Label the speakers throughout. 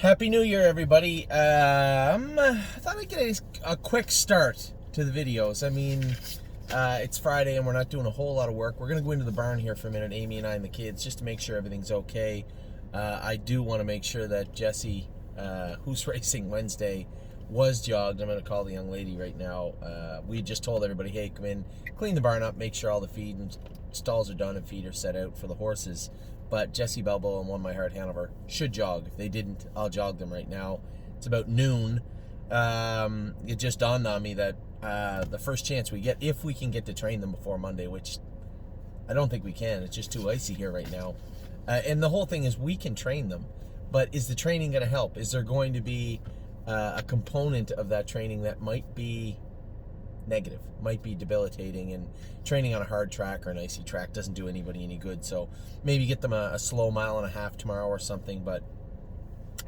Speaker 1: Happy New Year, everybody. I thought I'd get a quick start to the videos. I mean, it's Friday and we're not doing a whole lot of work. We're going to go into the barn here for a minute, Amy and I and the kids, just to make sure everything's okay. I do want to make sure that Jesse, who's racing Wednesday, was jogged. I'm going to call the young lady right now. We just told everybody, hey, come in, clean the barn up, make sure all the feed and stalls are done and feed are set out for the horses. But Jesse Balboa and One My Heart Hanover should jog. If they didn't, I'll jog them right now. It's about noon. It just dawned on me that the first chance we get, if we can get to train them before Monday, which I don't think we can. It's just too icy here right now. And the whole thing is we can train them, but is the training going to help? Is there going to be a component of that training that might be negative, might be debilitating, and training on a hard track or an icy track doesn't do anybody any good? So maybe get them a slow mile and a half tomorrow or something, but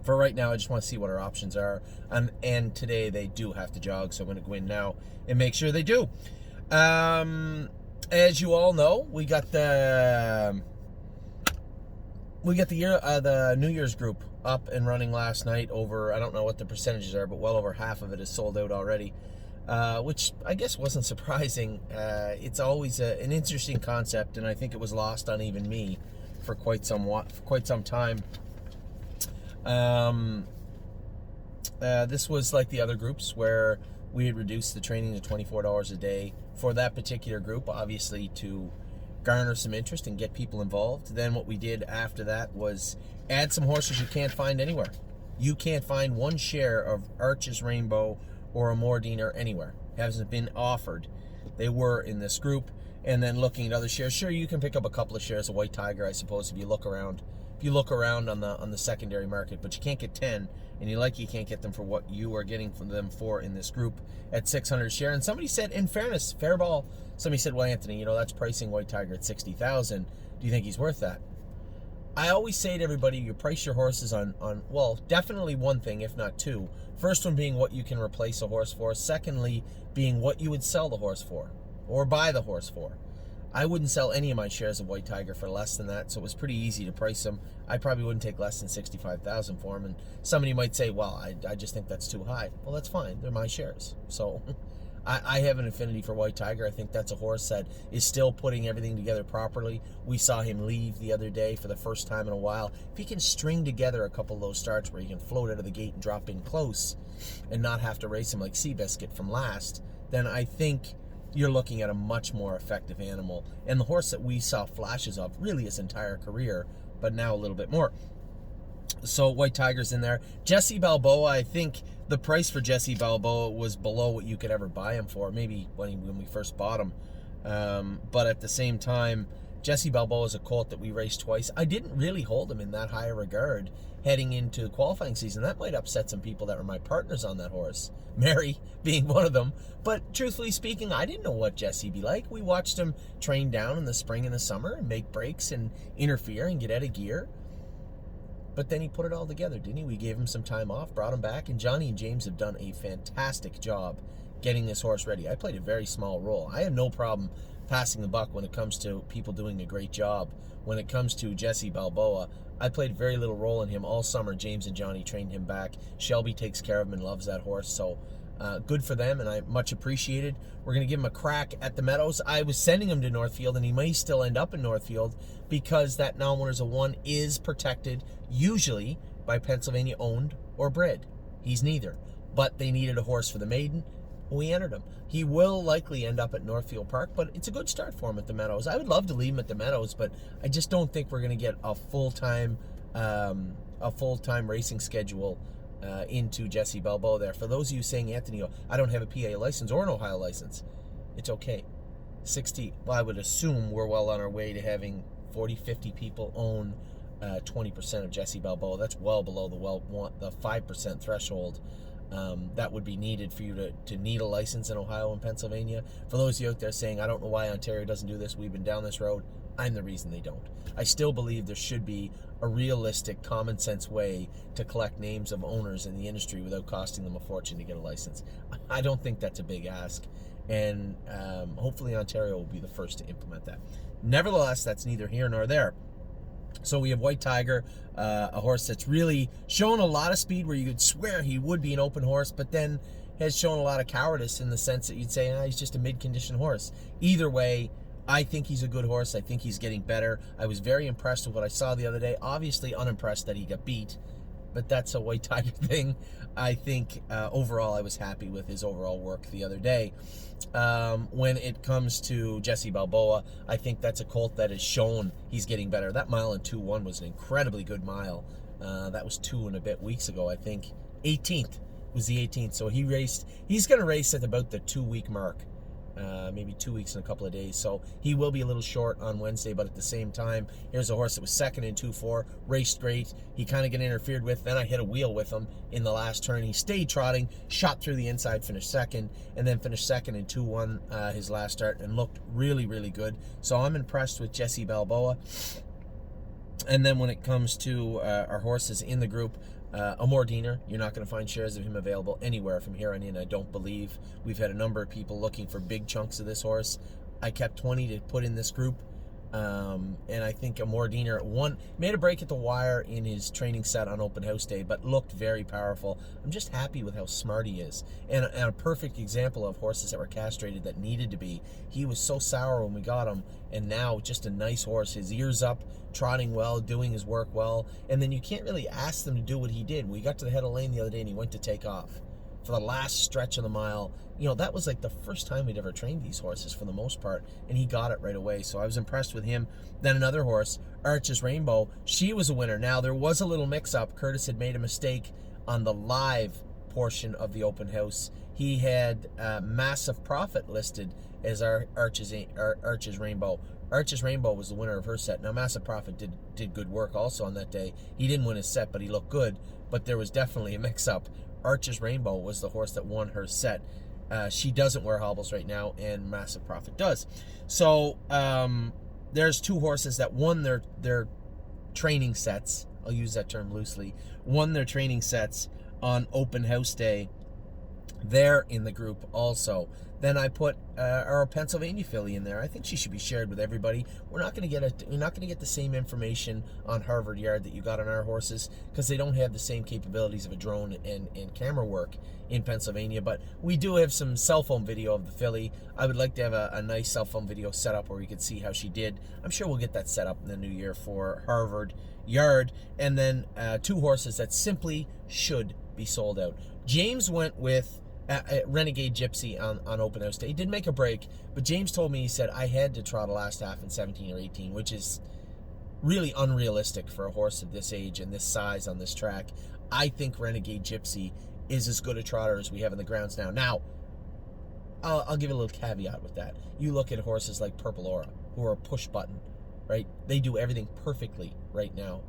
Speaker 1: for right now I just want to see what our options are, and today they do have to jog, so I'm going to go in now and make sure they do. As you all know, we got the New Year's group up and running last night. Over, I don't know what the percentages are, but well over half of it is sold out already. Which I guess wasn't surprising. It's always an interesting concept, and I think it was lost on even me for quite some time. This was like the other groups where we had reduced the training to $24 a day for that particular group, obviously to garner some interest and get people involved. Then what we did after that was add some horses you can't find anywhere. You can't find one share of Arches Rainbow or a Mordiner anywhere. Hasn't been offered. They were in this group. And then looking at other shares, sure, you can pick up a couple of shares of White Tiger, I suppose, if you look around. If you look around on the secondary market, but you can't get 10, and you can't get them for what you are getting from them for in this group at 600 share. And somebody said, in fairness, fair ball, somebody said, well, Anthony, that's pricing White Tiger at 60,000. Do you think he's worth that? I always say to everybody, you price your horses on well, definitely one thing, if not two. First one being what you can replace a horse for. Secondly, being what you would sell the horse for or buy the horse for. I wouldn't sell any of my shares of White Tiger for less than that, so it was pretty easy to price them. I probably wouldn't take less than 65,000 for them, and somebody might say, well, I just think that's too high. Well, that's fine. They're my shares. So I have an affinity for White Tiger. I think that's a horse that is still putting everything together properly. We saw him leave the other day for the first time in a while. If he can string together a couple of those starts where he can float out of the gate and drop in close and not have to race him like Seabiscuit from last, then I think you're looking at a much more effective animal. And the horse that we saw flashes of really his entire career, but now a little bit more. So White Tiger's in there. Jesse Balboa, I think the price for Jesse Balboa was below what you could ever buy him for, maybe when we first bought him. But at the same time, Jesse Balboa is a colt that we raced twice. I didn't really hold him in that high a regard heading into qualifying season. That might upset some people that were my partners on that horse, Mary being one of them. But truthfully speaking, I didn't know what Jesse'd be like. We watched him train down in the spring and the summer and make breaks and interfere and get out of gear. But then he put it all together, didn't he? We gave him some time off, brought him back, and Johnny and James have done a fantastic job getting this horse ready. I played a very small role. I have no problem passing the buck when it comes to people doing a great job. When it comes to Jesse Balboa, I played very little role in him all summer. James and Johnny trained him back. Shelby takes care of him and loves that horse, so good for them, and I much appreciated. We're going to give him a crack at the Meadows. I was sending him to Northfield, and he may still end up in Northfield because that Non-Winners of One is protected, usually by Pennsylvania owned or bred. He's neither, but they needed a horse for the maiden. We entered him. He will likely end up at Northfield Park, but it's a good start for him at the Meadows. I would love to leave him at the Meadows, but I just don't think we're going to get a full-time racing schedule into Jesse Balboa there. For those of you saying, Anthony, I don't have a PA license or an Ohio license, it's okay. 60, well, I would assume we're well on our way to having 40, 50 people own 20% of Jesse Balboa. That's well below the 5% threshold that would be needed for you to need a license in Ohio and Pennsylvania. For those of you out there saying, I don't know why Ontario doesn't do this, we've been down this road, I'm the reason they don't. I still believe there should be a realistic, common sense way to collect names of owners in the industry without costing them a fortune to get a license. I don't think that's a big ask, and hopefully Ontario will be the first to implement that. Nevertheless, that's neither here nor there. So we have White Tiger, a horse that's really shown a lot of speed where you could swear he would be an open horse, but then has shown a lot of cowardice in the sense that you'd say, he's just a mid-condition horse. Either way, I think he's a good horse. I think he's getting better. I was very impressed with what I saw the other day. Obviously unimpressed that he got beat, but that's a White Tiger thing. I think overall I was happy with his overall work the other day. When it comes to Jesse Balboa, I think that's a colt that has shown he's getting better. That mile and 2-1 was an incredibly good mile. That was 2 and a bit weeks ago, I think. 18th was the 18th. So he's going to race at about the 2-week mark. Maybe 2 weeks and a couple of days. So he will be a little short on Wednesday, but at the same time, here's a horse that was second in 2-4, raced great. He kind of got interfered with. Then I hit a wheel with him in the last turn. He stayed trotting, shot through the inside, finished second, and then finished second in 2-1 his last start and looked really, really good. So I'm impressed with Jesse Balboa. And then when it comes to our horses in the group, Amor Diener, you're not going to find shares of him available anywhere from here on in, I don't believe. We've had a number of people looking for big chunks of this horse. I kept 20 to put in this group. And I think Amor Diener made a break at the wire in his training set on open house day, but looked very powerful. I'm just happy with how smart he is. And a perfect example of horses that were castrated that needed to be. He was so sour when we got him, and now just a nice horse. His ears up, trotting well, doing his work well. And then you can't really ask them to do what he did. We got to the head of the lane the other day and he went to take off. For the last stretch of the mile, that was like the first time we'd ever trained these horses for the most part, and he got it right away. So I was impressed with him. Then another horse, Arches Rainbow, she was a winner. Now, there was a little mix-up. Curtis had made a mistake on the live portion of the open house. He had Massive Profit listed as our Arches Rainbow. Arches Rainbow was the winner of her set. Now, Massive Profit did good work also on that day. He didn't win his set, but he looked good. But there was definitely a mix-up. Arches Rainbow was the horse that won her set. She doesn't wear hobbles right now, and Massive Profit does. So there's two horses that won their training sets. I'll use that term loosely. Won their training sets on open house day. They're in the group also. Then I put our Pennsylvania filly in there. I think she should be shared with everybody. You're not going to get the same information on Harvard Yard that you got on our horses because they don't have the same capabilities of a drone and camera work in Pennsylvania. But we do have some cell phone video of the filly. I would like to have a nice cell phone video set up where we could see how she did. I'm sure we'll get that set up in the new year for Harvard Yard. And then two horses that simply should be sold out. James went with Renegade Gypsy on open house day. He did make a break, but James told me, he said, I had to trot a last half in 17 or 18, which is really unrealistic for a horse of this age and this size on this track. I think Renegade Gypsy is as good a trotter as we have in the grounds now. Now, I'll give a little caveat with that. You look at horses like Purple Aura, who are a push button, right? They do everything perfectly right now.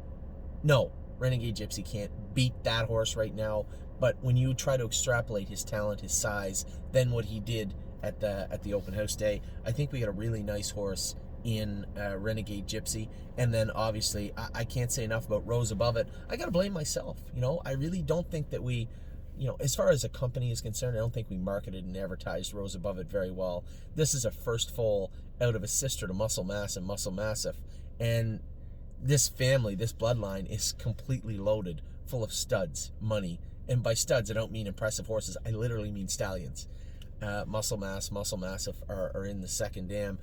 Speaker 1: No, Renegade Gypsy can't beat that horse right now. But when you try to extrapolate his talent, his size, then what he did at the open house day, I think we got a really nice horse in Renegade Gypsy. And then obviously, I can't say enough about Rose Above It. I got to blame myself. I really don't think that we, as far as a company is concerned, I don't think we marketed and advertised Rose Above It very well. This is a first foal out of a sister to Muscle Mass and Muscle Massive. And this family, this bloodline is completely loaded, full of studs, money. And by studs, I don't mean impressive horses. I literally mean stallions. Muscle Mass, Muscle Massive are in the second dam.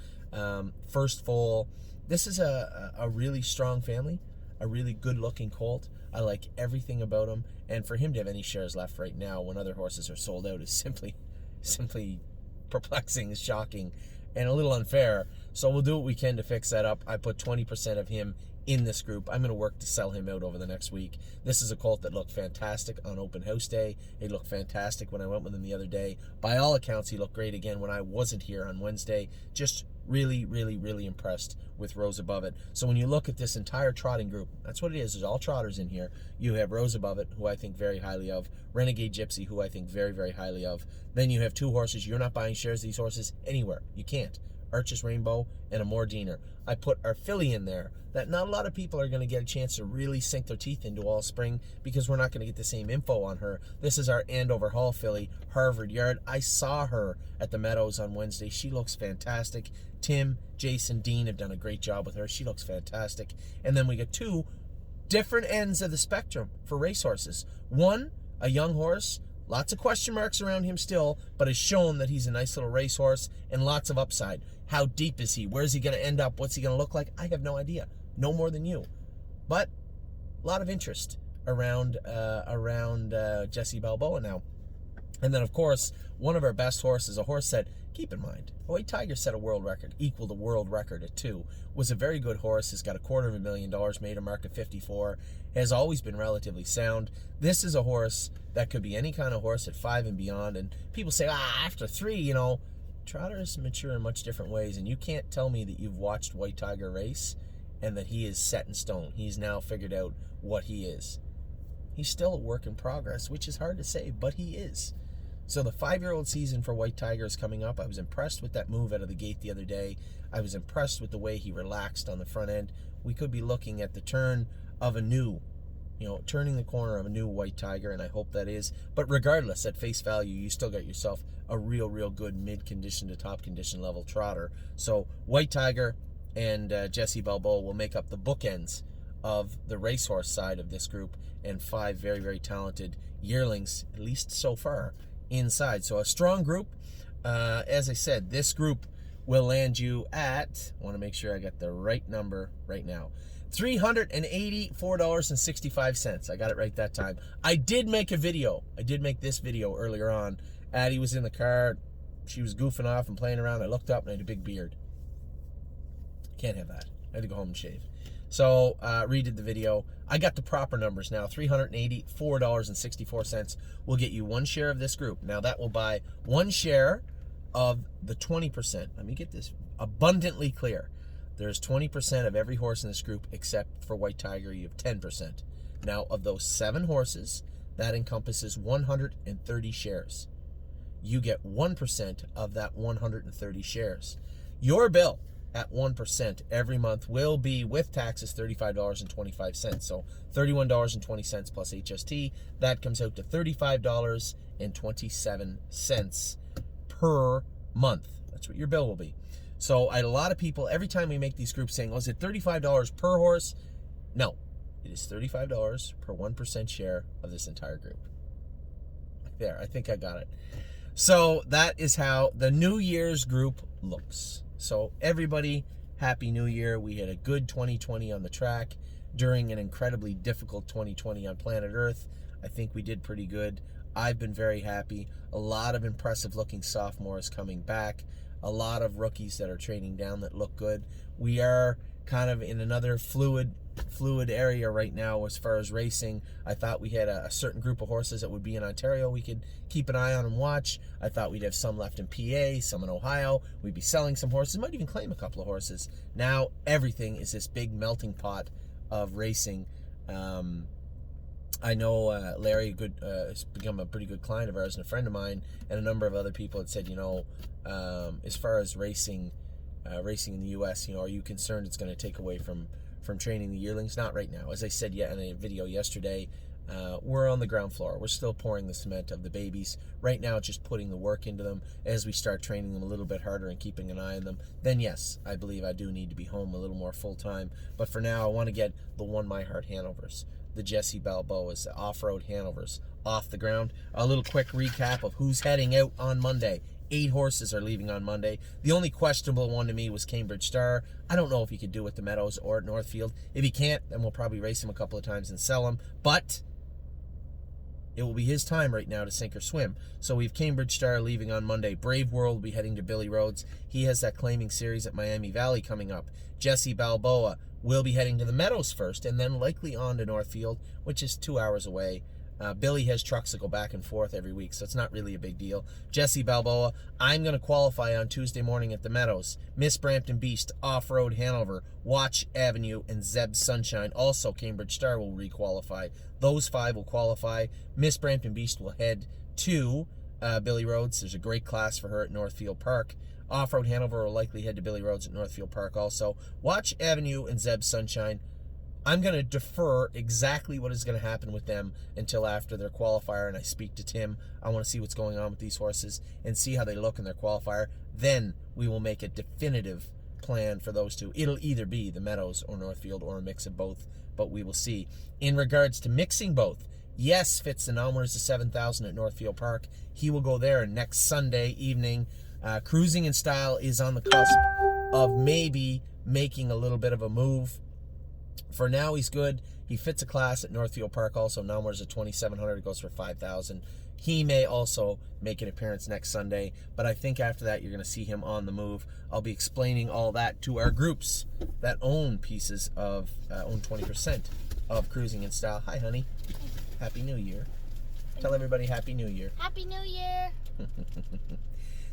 Speaker 1: First foal. This is a really strong family, a really good-looking colt. I like everything about him. And for him to have any shares left right now when other horses are sold out is simply perplexing, shocking, and a little unfair. So we'll do what we can to fix that up. I put 20% of him in this group. I'm going to work to sell him out over the next week. This is a colt that looked fantastic on open house day. He looked fantastic when I went with him the other day. By all accounts, he looked great again when I wasn't here on Wednesday. Just really, really, really impressed with Rose Above It. So when you look at this entire trotting group, that's what it is. There's all trotters in here. You have Rose Above It, who I think very highly of. Renegade Gypsy, who I think very, very highly of. Then you have two horses. You're not buying shares of these horses anywhere. You can't. Arches Rainbow, and a Mordiner. I put our filly in there that not a lot of people are going to get a chance to really sink their teeth into all spring because we're not going to get the same info on her. This is our Andover Hall filly, Harvard Yard. I saw her at the Meadows on Wednesday. She looks fantastic. Tim, Jason, Dean have done a great job with her. She looks fantastic. And then we get two different ends of the spectrum for racehorses. One, a young horse, lots of question marks around him still, but has shown that he's a nice little racehorse and lots of upside. How deep is he? Where's he going to end up? What's he going to look like? I have no idea. No more than you. But a lot of interest around Jesse Balboa now. And then, of course, one of our best horses, a horse that, keep in mind, White Tiger set a world record, equaled a world record at 2, was a very good horse, has got $250,000, made a mark of 54, has always been relatively sound. This is a horse that could be any kind of horse at 5 and beyond, and people say, after 3, trotters mature in much different ways, and you can't tell me that you've watched White Tiger race and that he is set in stone. He's now figured out what he is. He's still a work in progress, which is hard to say, but he is. So the 5-year-old season for White Tiger is coming up. I was impressed with that move out of the gate the other day. I was impressed with the way he relaxed on the front end. We could be looking at the turn of a new, turning the corner of a new White Tiger, and I hope that is. But regardless, at face value, you still got yourself a real good mid-condition to top condition level trotter. So White Tiger and Jesse Balboa will make up the bookends of the racehorse side of this group, and 5 very talented yearlings, at least so far, inside. So a strong group. As I said, this group will land you at, I want to make sure I got the right number right now, $384.65. I got it right that time. I did make a video. I did make this video earlier on. Addie was in the car. She was goofing off and playing around. I looked up and I had a big beard. Can't have that. I had to go home and shave. So redid the video. I got the proper numbers now. $384.64 will get you 1 share of this group. Now that will buy 1 share of the 20%. Let me get this abundantly clear. There's 20% of every horse in this group except for White Tiger. You have 10%. Now of those 7 horses, that encompasses 130 shares. You get 1% of that 130 shares. Your bill at 1% every month will be, with taxes, $35.25. So $31.20 plus HST. That comes out to $35.27 per month. That's what your bill will be. So I had a lot of people, every time we make these groups, saying, is it $35 per horse? No, it is $35 per 1% share of this entire group. There, I think I got it. So that is how the New Year's group looks. So everybody, Happy New Year. We had a good 2020 on the track during an incredibly difficult 2020 on planet Earth. I think we did pretty good. I've been very happy. A lot of impressive looking sophomores coming back. A lot of rookies that are training down that look good. We are kind of in another fluid area right now as far as racing. I thought we had a certain group of horses that would be in Ontario we could keep an eye on and watch. I thought we'd have some left in PA, some in Ohio. We'd be selling some horses, might even claim a couple of horses. Now everything is this big melting pot of racing. I know Larry has become a pretty good client of ours and a friend of mine, and a number of other people had said, as far as racing in the U.S., are you concerned it's going to take away from training the yearlings? Not right now. As I said in a video yesterday, we're on the ground floor. We're still pouring the cement of the babies. Right now, just putting the work into them. As we start training them a little bit harder and keeping an eye on them, then yes, I believe I do need to be home a little more full-time. But for now, I want to get the One My Heart Hanovers, the Jesse Balboas, the off-road Hanovers off the ground. A little quick recap of who's heading out on Monday. 8 horses are leaving on Monday. The only questionable one to me was Cambridge Star. I don't know if he could do it at the Meadows or at Northfield. If he can't, then we'll probably race him a couple of times and sell him. But it will be his time right now to sink or swim. So we have Cambridge Star leaving on Monday. Brave World will be heading to Billy Rhodes. He has that claiming series at Miami Valley coming up. Jesse Balboa will be heading to the Meadows first and then likely on to Northfield, which is 2 hours away. Billy has trucks that go back and forth every week, so it's not really a big deal. Jesse Balboa, I'm going to qualify on Tuesday morning at the Meadows. Miss Brampton Beast, Off-Road Hanover, Watch Avenue, and Zeb Sunshine. Also, Cambridge Star will re-qualify. Those 5 will qualify. Miss Brampton Beast will head to Billy Rhodes. There's a great class for her at Northfield Park Off-Road Hanover will likely head to Billy Rhodes at Northfield Park also. Watch Avenue and Zeb Sunshine. I'm going to defer exactly what is going to happen with them until after their qualifier, and I speak to Tim. I want to see what's going on with these horses and see how they look in their qualifier. Then we will make a definitive plan for those two. It'll either be the Meadows or Northfield or a mix of both, but we will see. In regards to mixing both, yes, Fitz the Nom wears the 7,000 at Northfield Park. He will go there next Sunday evening. Cruising in Style is on the cusp of maybe making a little bit of a move. For now, he's good. He fits a class at Northfield Park also. Nom wears a 2,700. It goes for 5,000. He may also make an appearance next Sunday, but I think after that you're going to see him on the move. I'll be explaining all that to our groups that own pieces of, own 20% of Cruising in Style. Hi, honey. Happy New Year. Tell everybody Happy New Year.
Speaker 2: Happy New Year.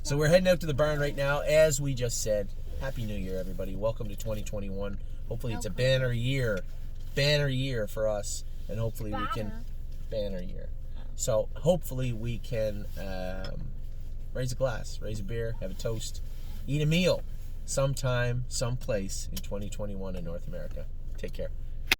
Speaker 1: So we're heading out to the barn right now. As we just said, Happy New Year, everybody. Welcome to 2021. Hopefully it's a banner year for us, and hopefully we can banner year. So hopefully we can raise a glass, raise a beer, have a toast, eat a meal sometime, someplace in 2021 in North America. Take care.